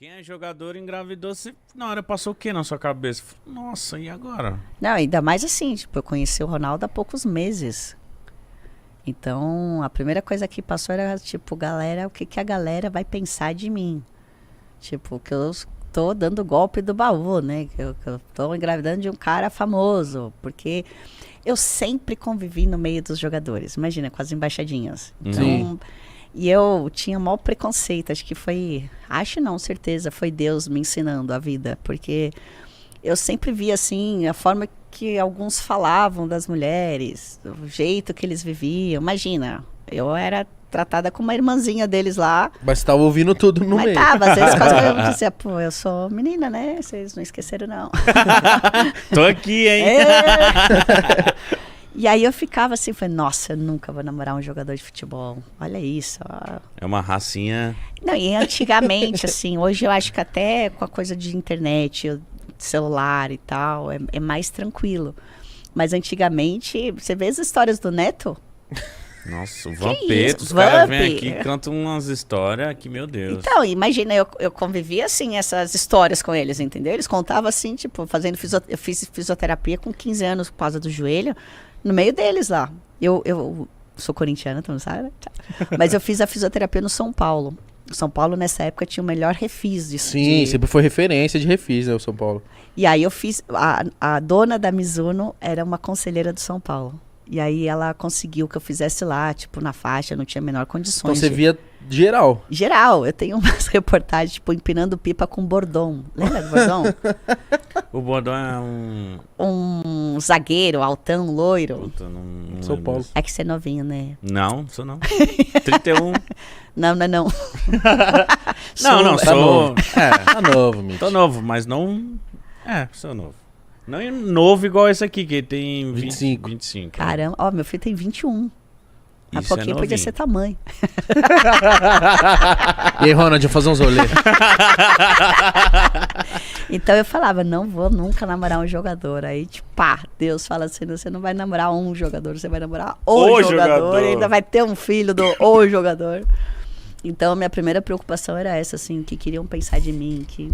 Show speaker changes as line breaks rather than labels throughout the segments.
Quem é jogador engravidou, você, na hora passou o que na sua cabeça? Nossa, e agora?
Não, ainda mais assim, tipo, eu conheci o Ronaldo há poucos meses. Então, a primeira coisa que passou era, tipo, galera, o que que a galera vai pensar de mim? Tipo, que eu tô dando golpe do baú, né? Que eu tô engravidando de um cara famoso. Porque eu sempre convivi no meio dos jogadores. Imagina, com as embaixadinhas.
Sim.
Então, e eu tinha maior preconceito. Acho que foi... Acho não, certeza. Foi Deus me ensinando a vida. Porque eu sempre vi, assim, a forma que alguns falavam das mulheres. O jeito que eles viviam. Imagina, eu era tratada como uma irmãzinha deles lá.
Mas você tava ouvindo tudo no
Mas
meio.
tava, às vezes quase eu dizia, pô, eu sou menina, né? Vocês não esqueceram, não.
Tô aqui, hein?
É. E aí eu ficava assim, falei, nossa, eu nunca vou namorar um jogador de futebol. Olha isso. Ó.
É uma racinha.
Não, e antigamente, assim, hoje eu acho que até com a coisa de internet, celular e tal, é mais tranquilo. Mas antigamente, você vê as histórias do Neto?
Nossa, o
isso?
Vampeta, os caras vêm
Vamp?
aqui e cantam umas histórias que, meu Deus.
Então, imagina, eu convivia assim, essas histórias com eles, entendeu? Eles contavam assim, tipo, eu fiz fisioterapia com 15 anos por causa do joelho, no meio deles lá. Eu sou corintiana, tu não sabe, né? Mas eu fiz a fisioterapia no São Paulo. São Paulo, nessa época, tinha o melhor refis disso.
Sim, sempre foi referência de refis, né, o São Paulo.
E aí eu fiz, a dona da Mizuno era uma conselheira do São Paulo. E aí ela conseguiu que eu fizesse lá, tipo, na faixa, não tinha a menor condições.
Então você via geral.
Geral, eu tenho umas reportagens, tipo, empinando pipa com bordão. Lembra do bordão?
O Bordão é um...
Um zagueiro, altão, loiro.
Puta, não
São
lembro
Paulo.
disso.
É que você é novinho, né?
Não, sou não. 31.
Não, não é não.
Não,
Tá
sou...
novo. Tá novo, Mitch.
Tô novo, mas não... sou novo. Não é novo igual esse aqui, que tem
25.
25.
Caramba, ó, meu filho tem 21. Há
Isso é
pouquinho podia
novinho.
ser tamanho.
E aí, Ronald, vou fazer uns rolês.
Então eu falava, não vou nunca namorar um jogador. Aí, tipo, pá, Deus fala assim, você não vai namorar um jogador, você vai namorar o jogador. E ainda vai ter um filho do o jogador. Então, minha primeira preocupação era essa, assim, o que queriam pensar de mim, que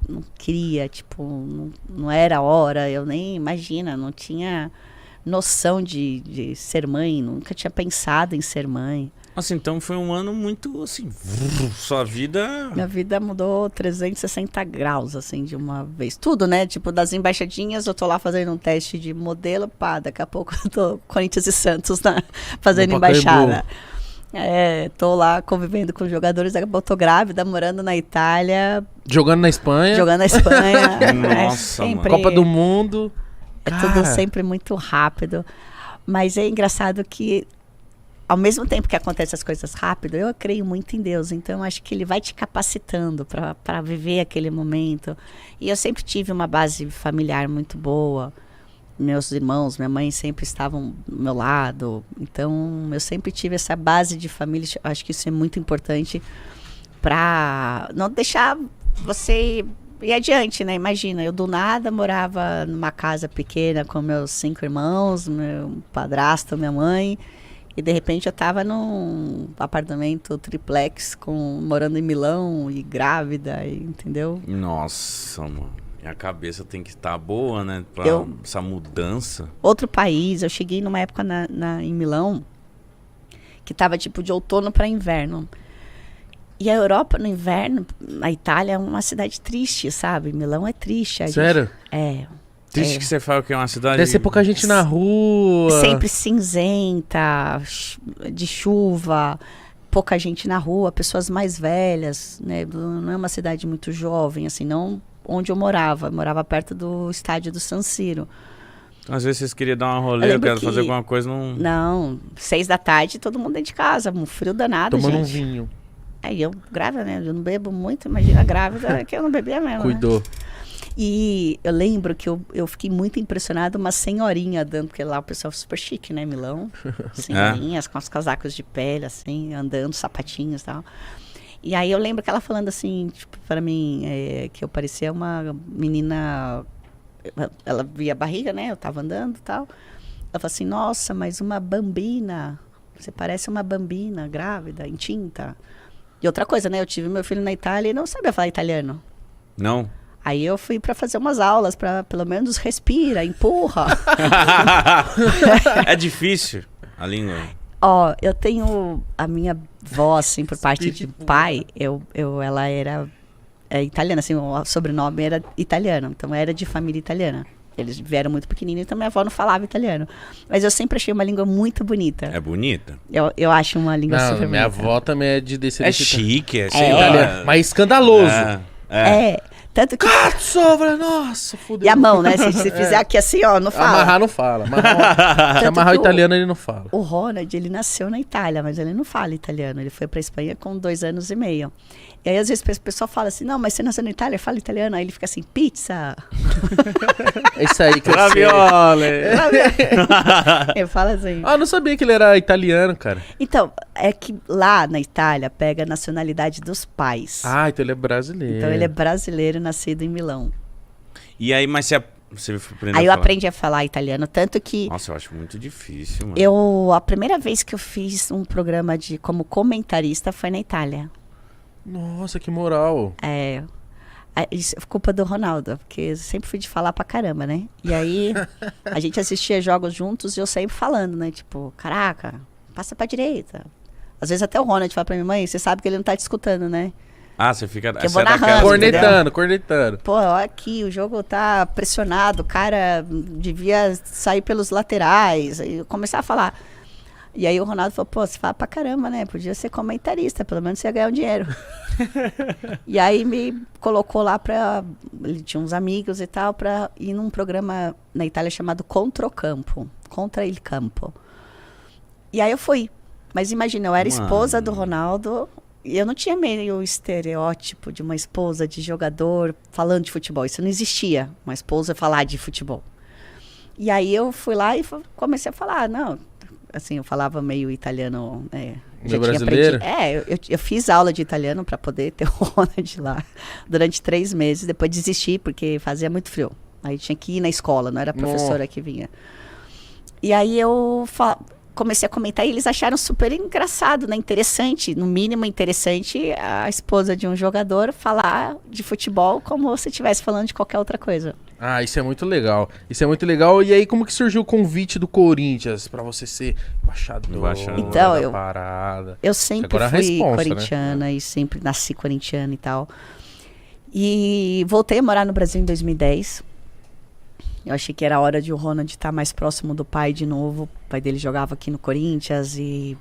não queria, tipo, não era a hora, eu nem, imagina, não tinha noção de ser mãe, nunca tinha pensado em ser mãe.
Nossa, então foi um ano muito, assim, sua vida...
Minha vida mudou 360 graus, assim, de uma vez. Tudo, né? Tipo, das embaixadinhas, eu tô lá fazendo um teste de modelo, pá, daqui a pouco eu tô Corinthians e Santos fazendo embaixada. Tô lá convivendo com jogadores, daqui a pouco eu tô grávida, morando na Itália,
Jogando na Espanha.
jogando na Espanha.
Nossa,
sempre,
Copa do Mundo.
É
Cara.
tudo sempre muito rápido. Mas é engraçado que, ao mesmo tempo que acontecem as coisas rápido, eu creio muito em Deus. Então, eu acho que Ele vai te capacitando para viver aquele momento. E eu sempre tive uma base familiar muito boa. Meus irmãos, minha mãe sempre estavam do meu lado. Então, eu sempre tive essa base de família. Acho que isso é muito importante para não deixar você ir adiante, né? Imagina, eu do nada morava numa casa pequena com meus 5 irmãos, meu padrasto, minha mãe. E de repente eu estava num apartamento triplex, morando em Milão e grávida, entendeu?
Nossa, mano. Minha cabeça tem que estar boa, né? Pra essa mudança.
Outro país, eu cheguei numa época em Milão, que estava tipo de outono para inverno. E a Europa no inverno, a Itália é uma cidade triste, sabe? Milão é triste.
Sério?
Triste que você fala que é uma cidade...
Deve ser pouca gente na rua.
Sempre cinzenta, de chuva, pouca gente na rua, pessoas mais velhas, né? Não é uma cidade muito jovem, assim, não onde eu morava. Eu morava perto do estádio do San Siro.
Às vezes vocês queriam dar uma rolê, eu quero fazer alguma coisa, não...
Não, 6 da tarde, todo mundo dentro de casa, um frio danado,
Tomando
gente.
um vinho.
Aí eu grávida, né? Eu não bebo muito, imagina grávida, que eu não bebia mesmo,
Cuidou.
né? E eu lembro que eu fiquei muito impressionada, uma senhorinha andando, porque lá o pessoal é super chique, né, Milão? Senhorinhas com os casacos de pele, assim, andando, sapatinhos e tal. E aí eu lembro que ela falando assim, tipo, para mim, que eu parecia uma menina... Ela via a barriga, né? Eu tava andando e tal. Ela falou assim, nossa, mas uma bambina, você parece uma bambina grávida, entinta. E outra coisa, né? Eu tive meu filho na Itália e não sabia falar italiano.
Não?
Aí eu fui pra fazer umas aulas, pra pelo menos respira, empurra.
É difícil a língua.
Ó, eu tenho a minha avó, assim, por parte de pai, ela era italiana, assim, o sobrenome era italiano, então era de família italiana. Eles vieram muito pequenininho, então minha avó não falava italiano. Mas eu sempre achei uma língua muito bonita.
É bonita?
Eu acho uma língua
Não,
super
minha
bonita.
avó também é de descendência
É chique, é,
É.
sei lá.
italiana. Mas escandaloso.
Tanto que...
Sobra, nossa, fudeu.
E a mão, né? Se fizer aqui assim, ó, não fala.
Amarrar não fala. Se amarrar o
que
italiano, ele não fala.
O Ronald, ele nasceu na Itália, mas ele não fala italiano. Ele foi pra Espanha com 2 anos e meio. E aí, às vezes, o pessoal fala assim, não, mas você nasceu na Itália, fala italiano. Aí ele fica assim, pizza.
É isso aí que eu sei.
Ravioli.
Ele fala assim.
Ah, não sabia que ele era italiano, cara.
Então, é que lá na Itália pega a nacionalidade dos pais.
Ah, então ele é brasileiro.
Então ele é brasileiro, nascido em Milão.
E aí, mas você aprendeu
Aí eu
a falar?
aprendi a falar italiano, tanto que
Nossa, eu acho muito difícil, mano.
a primeira vez que eu fiz um programa como comentarista foi na Itália.
Nossa, que moral.
Isso é culpa do Ronaldo, porque eu sempre fui de falar pra caramba, né? E aí a gente assistia jogos juntos e eu sempre falando, né? Tipo, caraca, passa pra direita. Às vezes até o Ronald fala pra minha mãe, você sabe que ele não tá te escutando, né?
Ah, você fica...
eu
você
vou
é
narrando,
daquela-
entendeu?
Cornetando.
Pô, olha aqui, o jogo tá pressionado, o cara devia sair pelos laterais. Aí eu começava a falar. E aí o Ronaldo falou, pô, você fala pra caramba, né? Podia ser comentarista, pelo menos você ia ganhar um dinheiro. E aí me colocou lá ele tinha uns amigos e tal, pra ir num programa na Itália chamado Controcampo. Contra il Campo. E aí eu fui. Mas imagina, eu era esposa do Ronaldo e eu não tinha meio o estereótipo de uma esposa de jogador falando de futebol. Isso não existia, uma esposa falar de futebol. E aí eu fui lá e comecei a falar, não... Assim, eu falava meio italiano, né?
Meio brasileiro?
Eu fiz aula de italiano para poder ter o Ronald lá durante 3 meses. Depois desisti, porque fazia muito frio. Aí tinha que ir na escola, não era a professora que vinha. E aí eu comecei a comentar e eles acharam super engraçado, né? Interessante, no mínimo interessante, a esposa de um jogador falar de futebol como se estivesse falando de qualquer outra coisa.
Ah, isso é muito legal. Isso é muito legal. E aí, como que surgiu o convite do Corinthians pra você ser embaixador
Então,
da parada?
Eu sempre
Agora a
fui
responsa,
corintiana,
né?
e sempre nasci corintiana e tal. E voltei a morar no Brasil em 2010. Eu achei que era a hora de o Ronald estar mais próximo do pai de novo. O pai dele jogava aqui no Corinthians e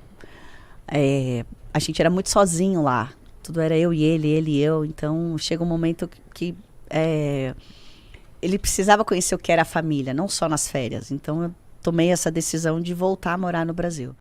a gente era muito sozinho lá. Tudo era eu e ele e eu. Então chega um momento que ele precisava conhecer o que era a família, não só nas férias. Então eu tomei essa decisão de voltar a morar no Brasil.